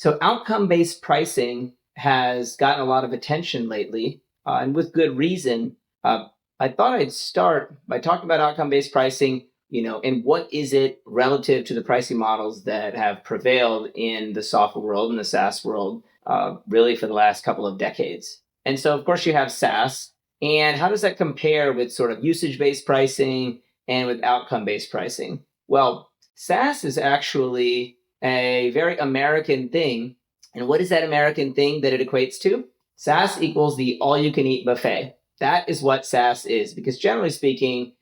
So outcome-based pricing has gotten a lot of attention lately, and with good reason. I thought I'd start by talking about outcome-based pricing, and what is it relative to the pricing models that have prevailed in the software world and the SaaS world, really for the last couple of decades. And so, of course, you have SaaS, and how does that compare with sort of usage-based pricing and with outcome-based pricing? Well, SaaS is actually a very American thing. And what is that American thing that it equates to? SaaS equals the all-you-can-eat buffet. That is what SaaS is, because generally speaking,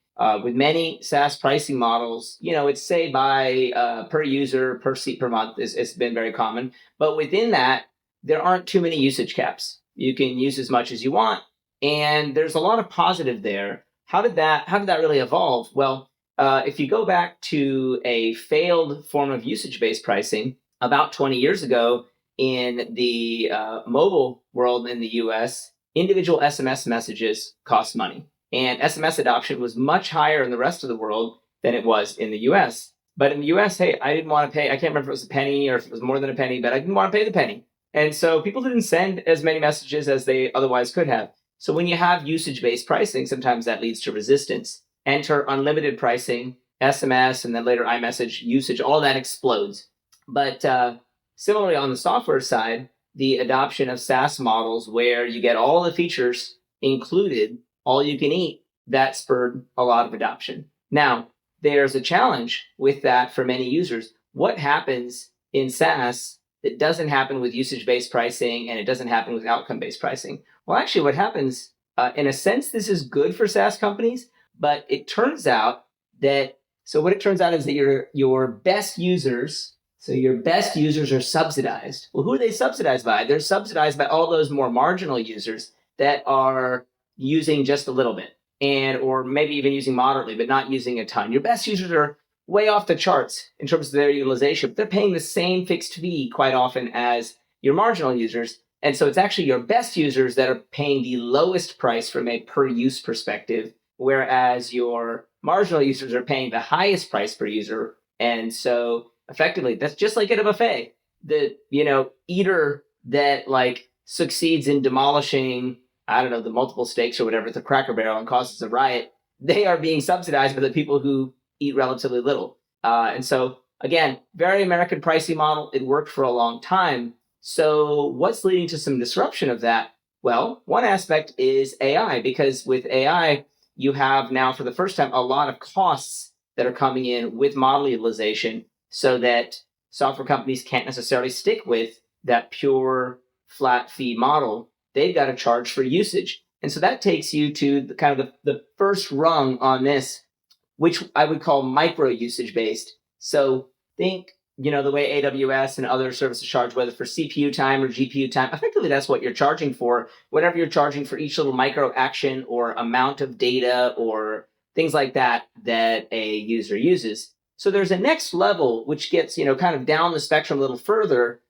with many SaaS pricing models, it's say by per user, per seat per month. It's been very common. But within that, there aren't too many usage caps. You can use as much as you want, and there's a lot of positive there. How did that really evolve? Well, if you go back to a failed form of usage-based pricing about 20 years ago in the mobile world in the US, individual SMS messages cost money. And SMS adoption was much higher in the rest of the world than it was in the US. But in the US, hey, I didn't want to pay. I can't remember if it was a penny or if it was more than a penny, but I didn't want to pay the penny. And so people didn't send as many messages as they otherwise could have. So when you have usage-based pricing, sometimes that leads to resistance. Enter unlimited pricing, SMS, and then later iMessage usage, all that explodes. But similarly on the software side, the adoption of SaaS models where you get all the features included, all you can eat, that spurred a lot of adoption. Now, there's a challenge with that for many users. What happens in SaaS that doesn't happen with usage-based pricing and it doesn't happen with outcome-based pricing? Well, actually what happens, in a sense, this is good for SaaS companies, but it turns out that, so what it turns out is that your best users, so your best users are subsidized. Well, who are they subsidized by? They're subsidized by all those more marginal users that are using just a little bit, or maybe even using moderately, but not using a ton. Your best users are way off the charts in terms of their utilization, but they're paying the same fixed fee quite often as your marginal users. And so it's actually your best users that are paying the lowest price from a per use perspective, whereas your marginal users are paying the highest price per user. And so effectively, that's just like at a buffet. The, eater that succeeds in demolishing, the multiple steaks or whatever at the Cracker Barrel and causes a riot, they are being subsidized by the people who eat relatively little. And so again, very American pricing model. It worked for a long time. So what's leading to some disruption of that? Well, one aspect is AI, because with AI, you have now for the first time a lot of costs that are coming in with model utilization, so that software companies can't necessarily stick with that pure flat fee model. They've got to charge for usage. And so that takes you to the first rung on this, which I would call micro usage based. So think, the way AWS and other services charge, whether for CPU time or GPU time, effectively that's what you're charging for, whatever you're charging for each little micro action or amount of data or things like that a user uses. So there's a next level, which gets, kind of down the spectrum a little further.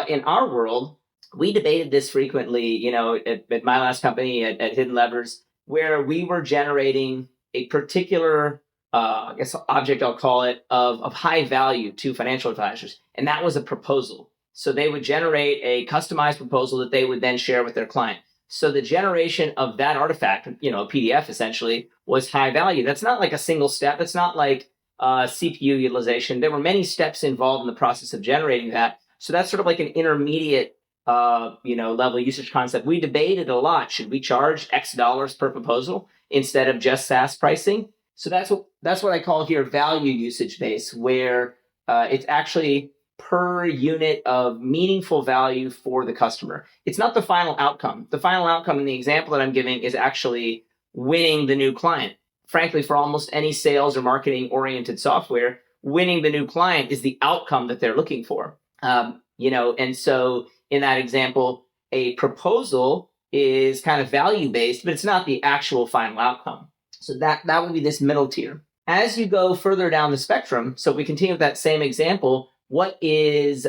In our world, we debated this frequently, at my last company at HiddenLevers, where we were generating a particular object, I'll call it, of high value to financial advisors. And that was a proposal. So they would generate a customized proposal that they would then share with their client. So the generation of that artifact, a PDF essentially, was high value. That's not like a single step. It's not like CPU utilization. There were many steps involved in the process of generating that. So that's sort of like an intermediate level usage concept. We debated a lot. Should we charge X dollars per proposal instead of just SaaS pricing? So that's what I call here value usage based, where it's actually per unit of meaningful value for the customer. It's not the final outcome. The final outcome in the example that I'm giving is actually winning the new client. Frankly, for almost any sales or marketing oriented software, winning the new client is the outcome that they're looking for. And so in that example, a proposal is kind of value based, but it's not the actual final outcome. So that would be this middle tier. As you go further down the spectrum, so we continue with that same example, what is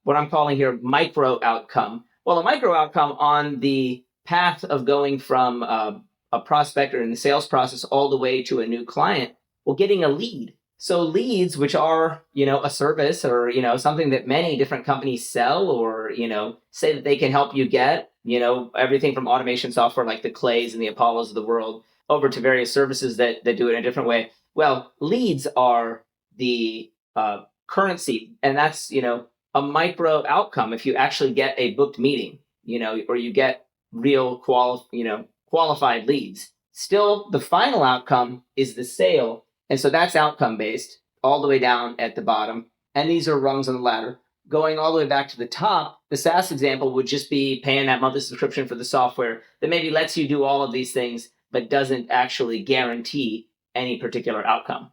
what I'm calling here micro outcome? Well, a micro outcome on the path of going from a prospect or in the sales process all the way to a new client, well, getting a lead. So leads, which are, a service or, something that many different companies sell or, say that they can help you get, everything from automation software like the Clays and the Apollos of the world over to various services that do it in a different way. Well, leads are the currency, and that's, a micro outcome if you actually get a booked meeting, or you get real qualified leads. Still, the final outcome is the sale. And so that's outcome based all the way down at the bottom. And these are rungs on the ladder. Going all the way back to the top, the SaaS example would just be paying that monthly subscription for the software that maybe lets you do all of these things, but doesn't actually guarantee any particular outcome.